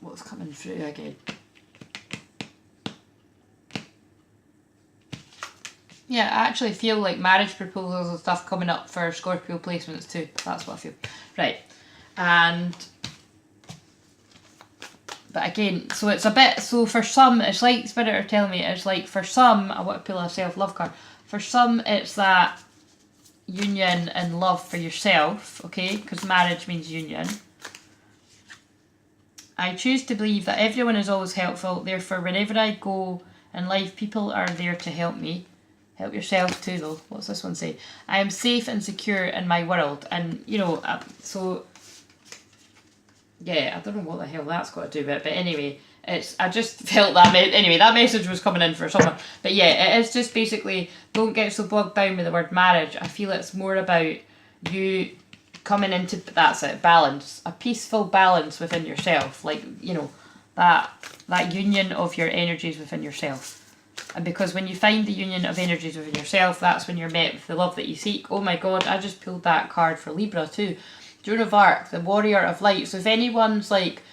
What's coming through again? Yeah, I actually feel like marriage proposals and stuff coming up for Scorpio placements too. That's what I feel. Right. But again, so it's a bit, so for some, it's like Spirit are telling me, it's like for some, I want to pull a self-love card. For some, it's that union and love for yourself, okay? Because marriage means union. I choose to believe that everyone is always helpful, therefore whenever I go in life, people are there to help me. Help yourself too though. What's this one say? I am safe and secure in my world. And, you know, so... yeah, I don't know what the hell that's got to do with it. But anyway, I just felt that... anyway, that message was coming in for someone. But yeah, it is just basically, don't get so bogged down with the word marriage. I feel it's more about you coming into... that's it, balance. A peaceful balance within yourself. Like, you know, that union of your energies within yourself. And because when you find the union of energies within yourself, that's when you're met with the love that you seek. Oh my god, I just pulled that card for Libra too. Joan of Arc, the warrior of light. So if anyone's like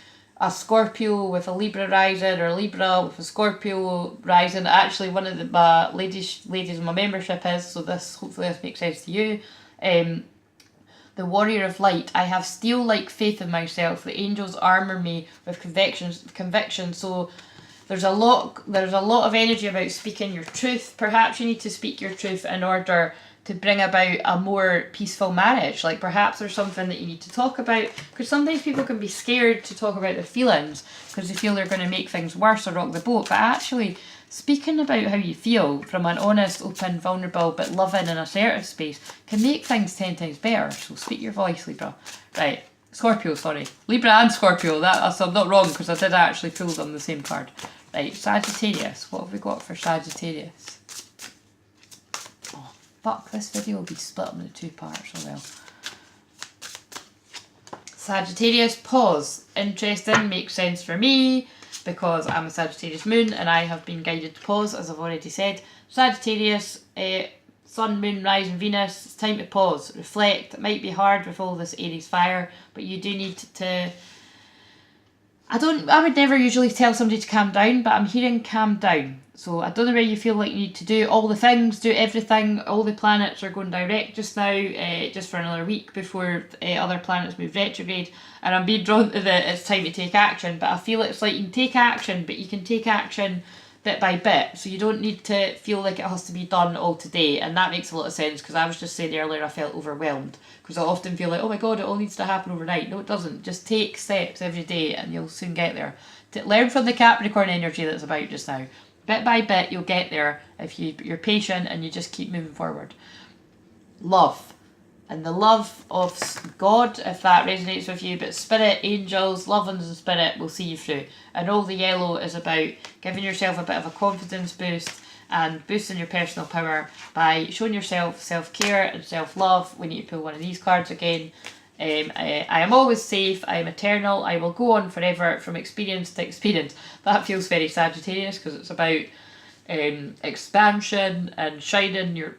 a Scorpio with a Libra rising, or Libra with a Scorpio rising, actually one of the ladies in my membership is, so hopefully this makes sense to you. The warrior of light. I have steel-like faith in myself. The angels armour me with conviction. So there's a lot of energy about speaking your truth. Perhaps you need to speak your truth in order to bring about a more peaceful marriage. Like perhaps there's something that you need to talk about, because sometimes people can be scared to talk about their feelings because they feel they're going to make things worse or rock the boat. But actually, speaking about how you feel from an honest, open, vulnerable but loving and assertive space can make things 10 times better. So speak your voice, Libra. Right, Scorpio, sorry. Libra and Scorpio, so I'm not wrong because I did actually pull them the same card. Right, Sagittarius. What have we got for Sagittarius? Oh, fuck, this video will be split up into 2 parts, oh well. Sagittarius, pause. Interesting, makes sense for me because I'm a Sagittarius moon and I have been guided to pause, as I've already said. Sagittarius, Sun, Moon, Rising, Venus, it's time to pause, reflect. It might be hard with all this Aries fire, but you do need to... I would never usually tell somebody to calm down, but I'm hearing calm down. So I don't know where you feel like you need to do all the things, do everything. All the planets are going direct just now, just for another week before other planets move retrograde. And I'm being drawn to it's time to take action. But I feel it's like you can take action, but you can take action bit by bit. So you don't need to feel like it has to be done all today. And that makes a lot of sense, because I was just saying earlier I felt overwhelmed. Because I often feel like, oh my god, it all needs to happen overnight. No, it doesn't. Just take steps every day and you'll soon get there. Learn from the Capricorn energy that's about just now. Bit by bit you'll get there if you're patient and you just keep moving forward. Love. And the love of God, if that resonates with you, but spirit, angels, love and spirit will see you through. And all the yellow is about giving yourself a bit of a confidence boost and boosting your personal power by showing yourself self-care and self-love. We need to pull one of these cards again. I am always safe, I am eternal, I will go on forever from experience to experience. That feels very Sagittarius because it's about expansion and shining your,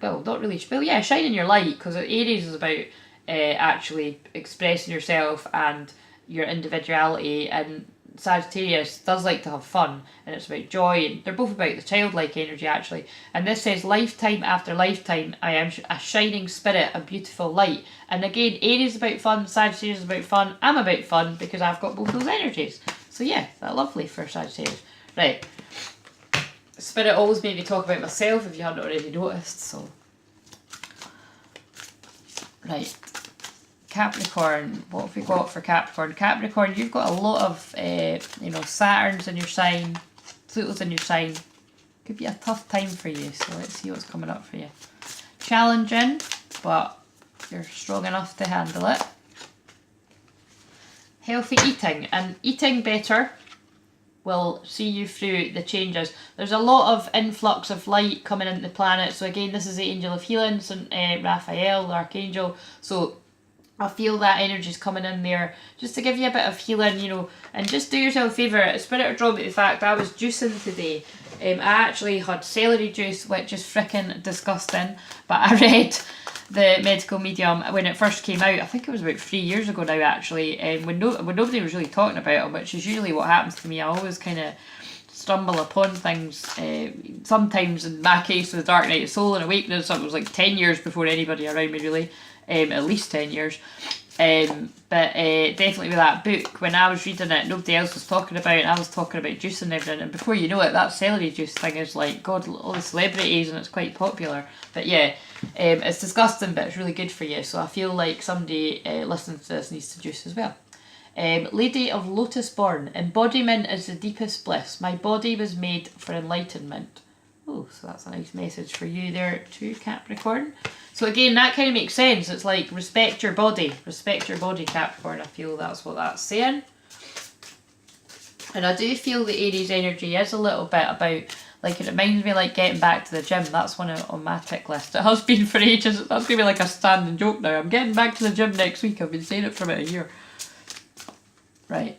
shining your light, because Aries is about actually expressing yourself and your individuality, and Sagittarius does like to have fun and it's about joy, and they're both about the childlike energy actually. And this says lifetime after lifetime I am a shining spirit, a beautiful light. And again, Aries is about fun, Sagittarius is about fun, I'm about fun because I've got both those energies. So yeah, that's lovely for Sagittarius. Right, Spirit always made me talk about myself if you hadn't already noticed, so right. Capricorn, what have we got for Capricorn? Capricorn, you've got a lot of, Saturns in your sign, Pluto's in your sign. Could be a tough time for you, so let's see what's coming up for you. Challenging, but you're strong enough to handle it. Healthy eating, and eating better will see you through the changes. There's a lot of influx of light coming into the planet, so again, this is the Angel of Healing, so, Raphael, the Archangel, so I feel that energy's coming in there just to give you a bit of healing, and just do yourself a favour. Spirit are drawn to the fact I was juicing today. I actually had celery juice, which is freaking disgusting, but I read the medical medium, when it first came out, I think it was about 3 years ago now actually, when nobody was really talking about it, which is usually what happens to me. I always kind of stumble upon things, sometimes in my case with Dark Night of Soul and Awakening, something was like 10 years before anybody around me really, at least 10 years. But definitely with that book, when I was reading it, nobody else was talking about it. I was talking about juice and everything, and before you know it, that celery juice thing is like, God, all the celebrities, and it's quite popular. But yeah, it's disgusting, but it's really good for you. So I feel like somebody listening to this needs to juice as well. Lady of Lotus Born, embodiment is the deepest bliss. My body was made for enlightenment. Oh, so that's a nice message for you there too, Capricorn. So again, that kind of makes sense. It's like, respect your body, Capricorn. I feel that's what that's saying. And I do feel the Aries energy is a little bit about, like, it reminds me like getting back to the gym. That's one on my tick list. It has been for ages. That's going to be like a standing joke now. I'm getting back to the gym next week. I've been saying it for about a year. Right.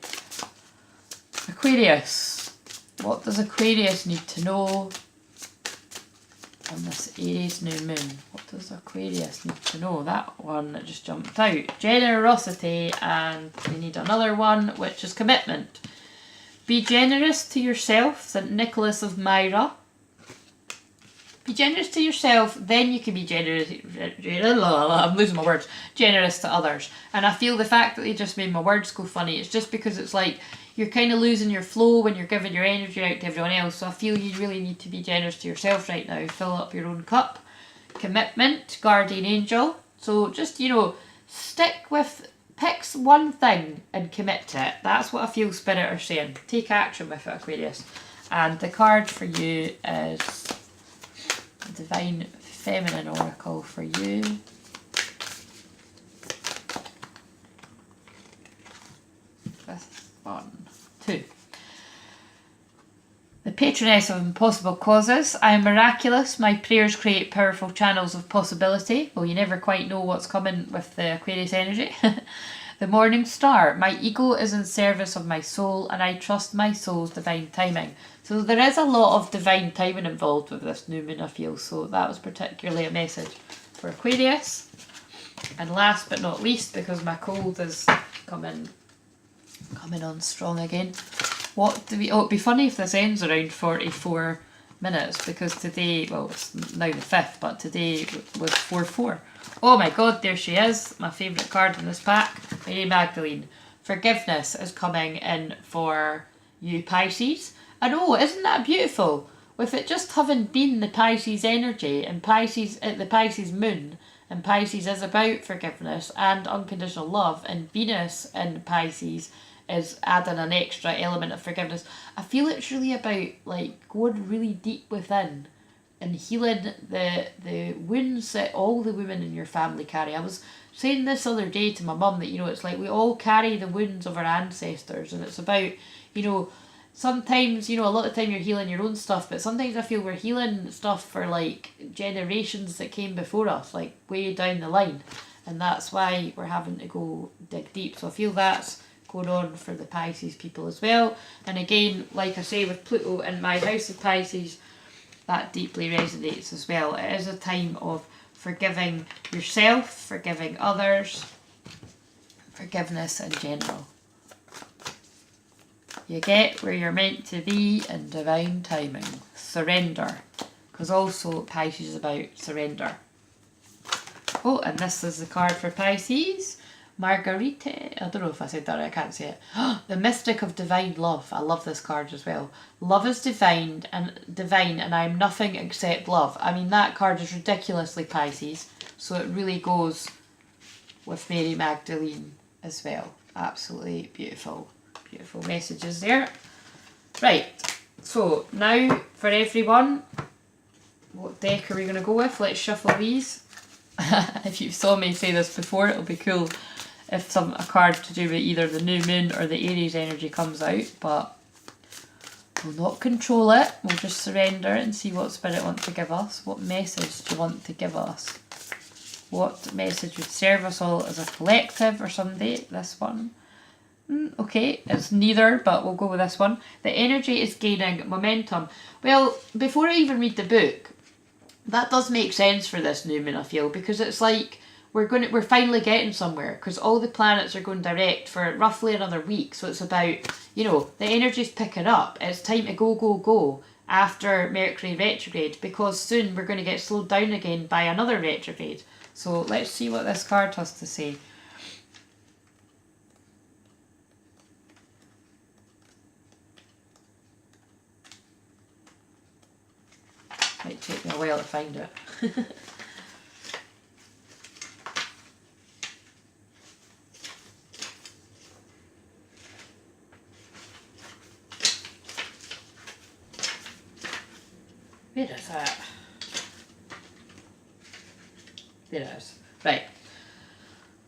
Aquarius. What does Aquarius need to know on this Aries new moon? What does Aquarius need to know? That one that just jumped out. Generosity, and we need another one, which is commitment. Be generous to yourself, St. Nicholas of Myra. Be generous to yourself, then you can be generous. I'm losing my words. Generous to others. And I feel the fact that they just made my words go funny, it's just because it's like you're kind of losing your flow when you're giving your energy out to everyone else. So I feel you really need to be generous to yourself right now. Fill up your own cup. Commitment, guardian angel. So just, stick with, pick one thing and commit to it. That's what I feel Spirit are saying. Take action with it, Aquarius. And the card for you is Divine Feminine Oracle for you. This one, 2. The Patroness of Impossible Causes. I am miraculous. My prayers create powerful channels of possibility. Well, you never quite know what's coming with the Aquarius energy. The Morning Star. My ego is in service of my soul, and I trust my soul's divine timing. So there is a lot of divine timing involved with this new moon, I feel. So that was particularly a message for Aquarius. And last but not least, because my cold is coming on strong again. What do we... Oh, it'd be funny if this ends around 44 minutes, because today... Well, it's now the 5th, but today was 4-4. Oh my God, there she is. My favourite card in this pack. Mary Magdalene. Forgiveness is coming in for you, Pisces. And oh, isn't that beautiful? With it just having been the Pisces energy, and Pisces at the Pisces moon, and Pisces is about forgiveness and unconditional love, and Venus in Pisces is adding an extra element of forgiveness. I feel it's really about like going really deep within and healing the wounds that all the women in your family carry. I was saying this other day to my mum that, it's like we all carry the wounds of our ancestors, and it's about, sometimes, a lot of time you're healing your own stuff, but sometimes I feel we're healing stuff for like generations that came before us, like way down the line, and that's why we're having to go dig deep. So I feel that's going on for the Pisces people as well. And again, like I say, with Pluto in my house of Pisces, that deeply resonates as well. It is a time of forgiving yourself, forgiving others, forgiveness in general. You get where you're meant to be in divine timing. Surrender. Because also Pisces is about surrender. Oh, and this is the card for Pisces. Marguerite. I don't know if I said that right. I can't say it. The Mystic of Divine Love. I love this card as well. Love is divine, and I am nothing except love. I mean, that card is ridiculously Pisces. So it really goes with Mary Magdalene as well. Absolutely beautiful. Beautiful messages there. Right, so now for everyone, what deck are we going to go with? Let's shuffle these. If you saw me say this before, it'll be cool if a card to do with either the new moon or the Aries energy comes out, but we'll not control it. We'll just surrender and see what Spirit wants to give us. What message do you want to give us? What message would serve us all as a collective or somebody? This one. Okay, it's neither, but we'll go with this one. The energy is gaining momentum. Well, before I even read the book, That does make sense for this new moon, I feel, because it's like we're finally getting somewhere, because all the planets are going direct for roughly another week. So it's about, the energy's picking up. It's time to go, go, go after Mercury retrograde, because soon we're going to get slowed down again by another retrograde. So let's see what this card has to say. Might take me a while to find it. Where is that? There it is. Right.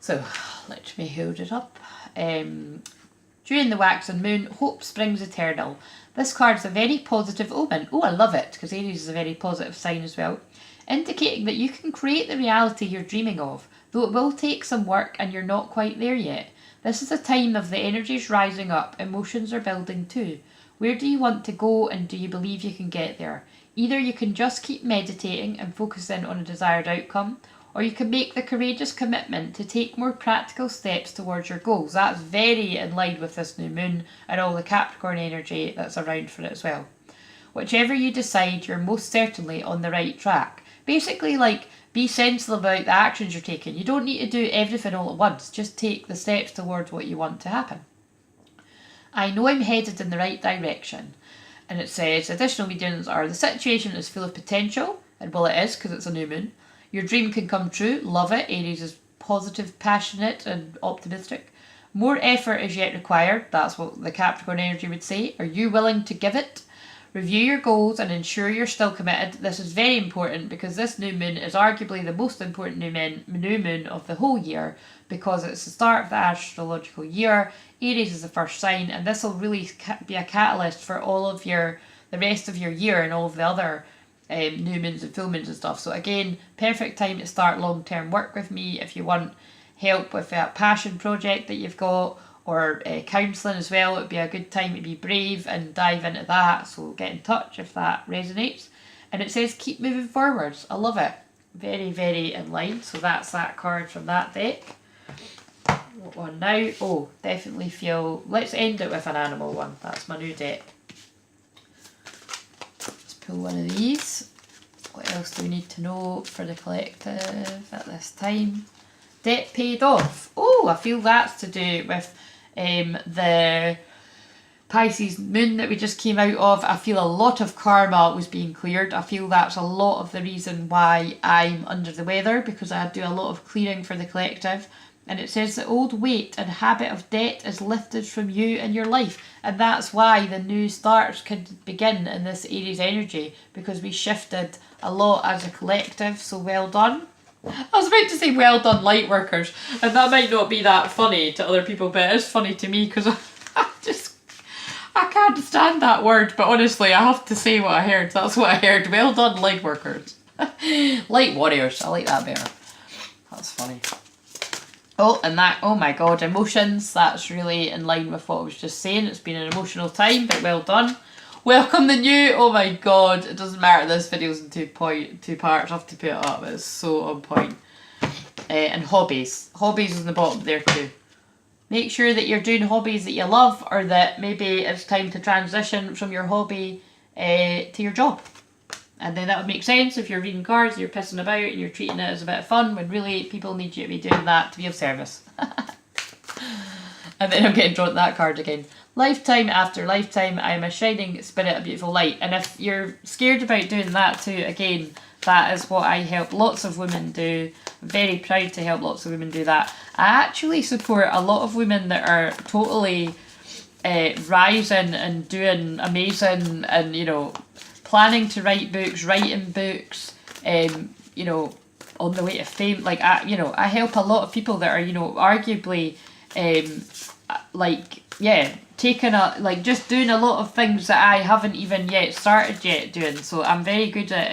So, let me hold it up. During the waxing moon, hope springs eternal. This card is a very positive omen. Oh, I love it, because Aries is a very positive sign as well. Indicating that you can create the reality you're dreaming of, though it will take some work and you're not quite there yet. This is a time of the energies rising up, emotions are building too. Where do you want to go, and do you believe you can get there? Either you can just keep meditating and focusing on a desired outcome, or you can make the courageous commitment to take more practical steps towards your goals. That's very in line with this new moon and all the Capricorn energy that's around for it as well. Whichever you decide, you're most certainly on the right track. Basically, like, be sensible about the actions you're taking. You don't need to do everything all at once. Just take the steps towards what you want to happen. I know I'm headed in the right direction. And it says, additional readings are, the situation is full of potential, and well it is because it's a new moon. Your dream can come true, love it. Aries is positive, passionate and optimistic. More effort is yet required, that's what the Capricorn energy would say. Are you willing to give it? Review your goals and ensure you're still committed. This is very important because this new moon is arguably the most important new moon of the whole year, because it's the start of the astrological year. Aries is the first sign, and this will really be a catalyst for all of the rest of your year and all of the other new moons and full moons and stuff. So again, perfect time to start long-term work with me if you want help with that passion project that you've got, or counselling as well. It would be a good time to be brave and dive into that, so get in touch if that resonates. And it says keep moving forwards. I love it. Very, very in line. So that's that card from that deck. What one now? Oh, definitely feel... Let's end it with an animal one. That's my new deck. Let's pull one of these. What else do we need to know for the collective at this time? Debt paid off. Oh, I feel that's to do with the Pisces moon that we just came out of. I feel a lot of karma was being cleared. I feel that's a lot of the reason why I'm under the weather, because I do a lot of clearing for the collective. And it says the old weight and habit of debt is lifted from you and your life. And that's why the new starts can begin in this Aries energy, because we shifted a lot as a collective. So well done. I was about to say well done, light workers, and that might not be that funny to other people, but it is funny to me because I can't stand that word, but honestly I have to say what I heard. That's what I heard. Well done, light workers. Light warriors, I like that better. That's funny. Oh, and that, oh my god, emotions, that's really in line with what I was just saying. It's been an emotional time, but well done. Welcome the new, oh my god, it doesn't matter, this video's in two parts, I have to put it up, it's so on point. And hobbies. Hobbies is in the bottom there too. Make sure that you're doing hobbies that you love, or that maybe it's time to transition from your hobby to your job. And then that would make sense if you're reading cards and you're pissing about and you're treating it as a bit of fun, when really people need you to be doing that to be of service. And then I'm getting drawn to that card again. Lifetime after lifetime, I am a shining spirit, a beautiful light. And if you're scared about doing that too, again, that is what I help lots of women do. I'm very proud to help lots of women do that. I actually support a lot of women that are totally rising and doing amazing, and, you know, planning to write books, writing books, you know, on the way to fame. Like, I help a lot of people that are, you know, arguably, like, yeah, taking just doing a lot of things that I haven't even started doing. So I'm very good at,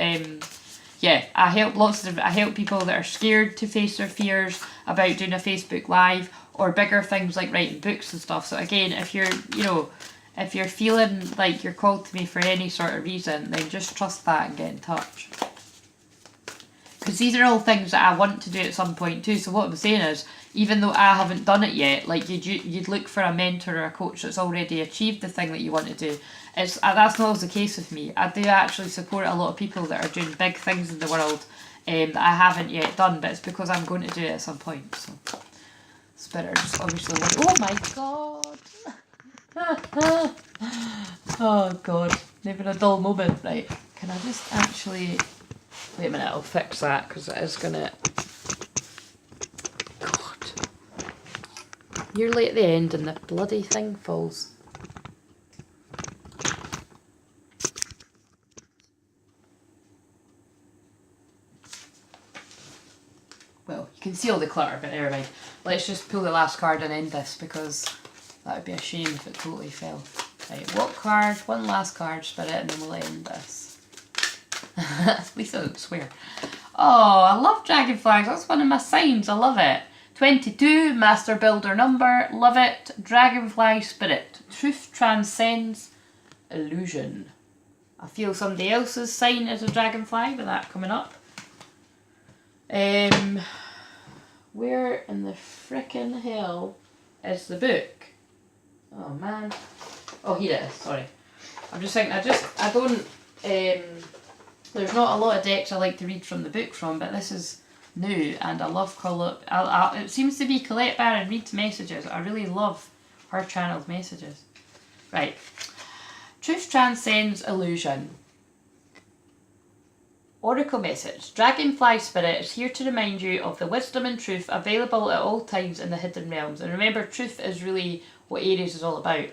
I help people that are scared to face their fears about doing a Facebook Live, or bigger things like writing books and stuff. So again, if you're, you know, if you're feeling like you're called to me for any sort of reason, then just trust that and get in touch. Because these are all things that I want to do at some point too. So what I'm saying is, even though I haven't done it yet, like you'd look for a mentor or a coach that's already achieved the thing that you want to do. That's not always the case with me. I do actually support a lot of people that are doing big things in the world that I haven't yet done, but it's because I'm going to do it at some point. So it's better just obviously like, oh my god. Oh god, never a dull moment. Right, can I just actually... Wait a minute, I'll fix that because it is gonna... God. Nearly at the end and the bloody thing falls. Well, you can see all the clutter, but never mind. Let's just pull the last card and end this because that would be a shame if it totally fell. Right, what card? One last card, Spirit, and then we'll end this. At least I don't swear. Oh, I love dragonflies. That's one of my signs. I love it. 22, Master Builder number. Love it. Dragonfly Spirit. Truth transcends illusion. I feel somebody else's sign is a dragonfly with that coming up. Where in the frickin' hell is the book? Oh man. Oh, here it is. Sorry. I'm just thinking, I don't, there's not a lot of decks I like to read from the book from, but this is new and I love it seems to be Colette Barron reads messages. I really love her channeled messages. Right. Truth transcends illusion. Oracle message. Dragonfly Spirit is here to remind you of the wisdom and truth available at all times in the hidden realms. And remember, truth is really what Aries is all about.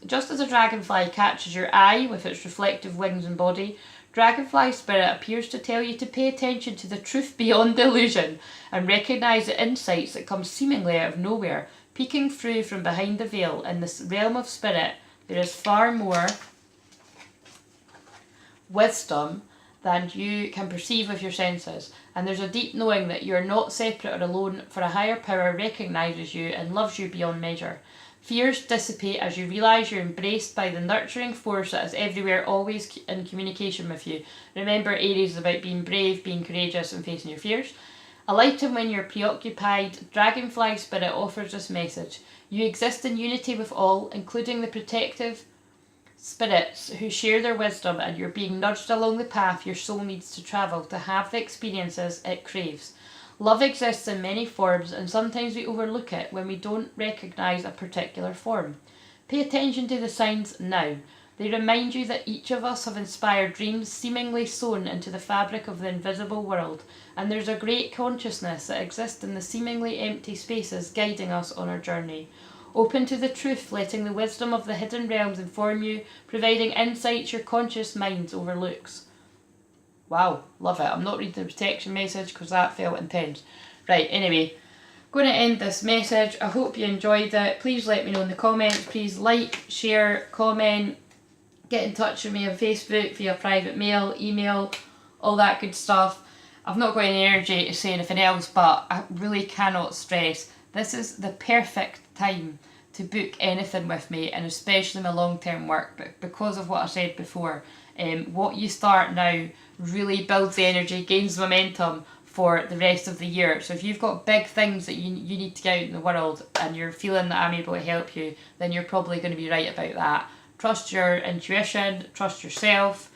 Just as a dragonfly catches your eye with its reflective wings and body, Dragonfly Spirit appears to tell you to pay attention to the truth beyond the illusion and recognise the insights that come seemingly out of nowhere, peeking through from behind the veil. In this realm of spirit, there is far more wisdom than you can perceive with your senses, and there's a deep knowing that you're not separate or alone, for a higher power recognises you and loves you beyond measure. Fears dissipate as you realise you're embraced by the nurturing force that is everywhere, always in communication with you. Remember, Aries is about being brave, being courageous and facing your fears. A lifetime when you're preoccupied, Dragonfly Spirit offers this message. You exist in unity with all, including the protective spirits who share their wisdom, and you're being nudged along the path your soul needs to travel to have the experiences it craves. Love exists in many forms, and sometimes we overlook it when we don't recognise a particular form. Pay attention to the signs now. They remind you that each of us have inspired dreams seemingly sewn into the fabric of the invisible world, and there's a great consciousness that exists in the seemingly empty spaces guiding us on our journey. Open to the truth, letting the wisdom of the hidden realms inform you, providing insights your conscious mind overlooks. Wow, love it. I'm not reading the protection message because that felt intense. Right, anyway, going to end this message. I hope you enjoyed it. Please let me know in the comments. Please like, share, comment, get in touch with me on Facebook via private mail, email, all that good stuff. I've not got any energy to say anything else, but I really cannot stress this is the perfect time to book anything with me, and especially my long-term work, but because of what I said before, what you start now really builds the energy, gains momentum for the rest of the year. So if you've got big things that you need to get out in the world and you're feeling that I'm able to help you, then you're probably going to be right about that. Trust your intuition, trust yourself.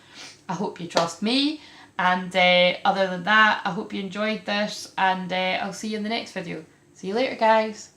I hope you trust me. And other than that, I hope you enjoyed this, and I'll see you in the next video. See you later, guys.